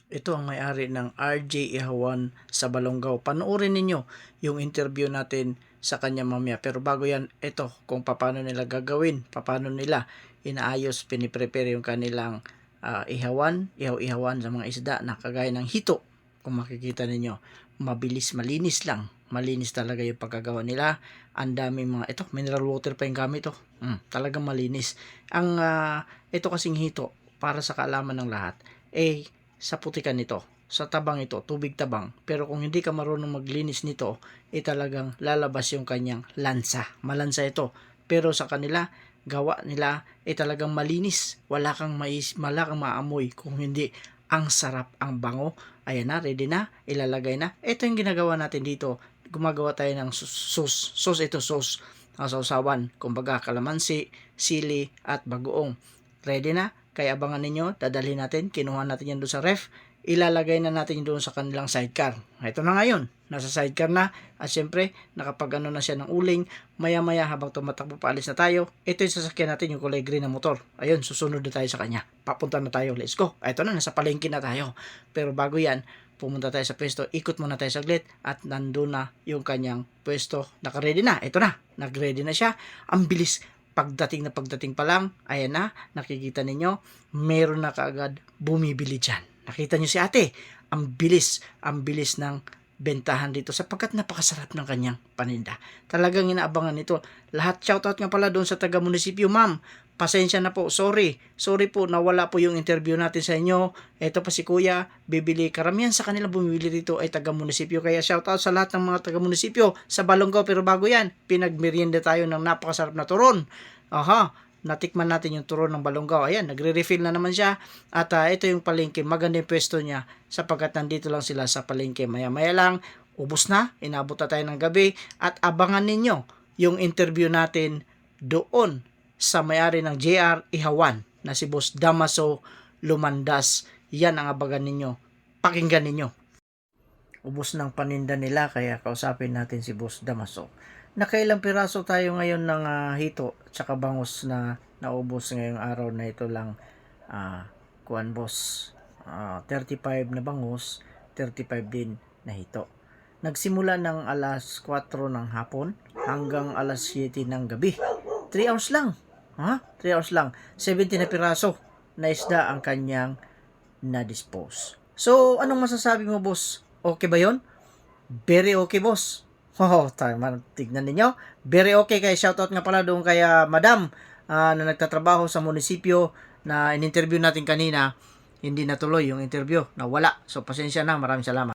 Ito ang may-ari ng RJ Ihawan sa Balongaw. Panoorin ninyo yung interview natin sa kanya mamaya. Pero bago yan, ito kung paano nila gagawin, paano nila inaayos, piniprepare yung kanilang ihaw-ihawan sa mga isda na kagaya ng hito. Kung makikita ninyo, mabilis, malinis lang. Malinis talaga yung pagkagawa nila. Ang dami mga, ito, mineral water pa yung gamit to. Talagang malinis. Ito kasing hito, para sa kaalaman ng lahat, sa putikan nito, sa tabang ito, tubig tabang. Pero kung hindi ka marunong maglinis nito, talagang lalabas yung kanyang lansa. Malansa ito. Pero sa kanila, gawa nila talagang malinis. Wala kang maamoy. Kung hindi, ang sarap, ang bango. Ayan na, ready na, ilalagay na. Ito yung ginagawa natin dito. Gumagawa tayo ng sauce. Sauce. Sausawan. Kumbaga, kalamansi, sili, at bagoong. Ready na? Kaya abangan ninyo, dadalhin natin, kinuha natin yan doon sa ref, ilalagay na natin doon sa kanilang sidecar. Ito na ngayon, nasa sidecar na, at syempre, nakapag na siya ng uling, maya-maya habang tumatakbo paalis na tayo, ito yung sasakyan natin, yung kulay green na motor. Ayun, susunod na tayo sa kanya. Papunta na tayo, let's go. Ito na, nasa palengke na tayo. Pero bago yan, pumunta tayo sa pwesto, ikot muna tayo saglit, at nandun na yung kanyang pwesto, nakaready na, ito na, nagready na siya, ang bilis. Pagdating pa lang, ayan na, nakikita ninyo, meron na kaagad bumibili dyan. Nakita nyo si ate, ang bilis ng bentahan dito sapagkat napakasarap ng kanyang paninda. Talagang inaabangan nito. Lahat, shoutout nga pala doon sa taga-munisipyo, ma'am. Pasensya na po, sorry po, nawala po yung interview natin sa inyo. Ito pa si kuya, bibili. Karamihan sa kanila bumibili dito ay taga-munisipyo. Kaya shoutout sa lahat ng mga taga-munisipyo sa Balongaw. Pero bago yan, pinagmerienda tayo ng napakasarap na turon. Natikman natin yung turon ng Balongaw. Ayan, nagre-refill na naman siya. At ito yung palengke, maganda yung pwesto niya sapagkat nandito lang sila sa palengke. Maya-maya lang, ubos na, inabot na tayo ng gabi. At abangan ninyo yung interview natin doon sa may-ari ng JR Ihawan na si Boss Damaso Lumandas. Yan ang abangan ninyo. Pakinggan ninyo. Ubos ng paninda nila kaya kausapin natin si Boss Damaso. Nakailang piraso tayo ngayon ng hito tsaka bangus na naubos ngayong araw na ito lang, kuan boss, 35 na bangus, 35 din na hito. Nagsimula ng alas 4 ng hapon hanggang alas 7 ng gabi. 3 hours lang. 3 hours lang. 70 na piraso na isda ang kanyang na-dispose. So, anong masasabi mo, boss? Okay ba yon? Very okay, boss. Tama, tignan ninyo. Very okay. Kaya shoutout nga pala doon kaya madam na nagtatrabaho sa munisipyo na in-interview natin kanina. Hindi natuloy yung interview. Nawala. So, pasensya na. Maraming salamat.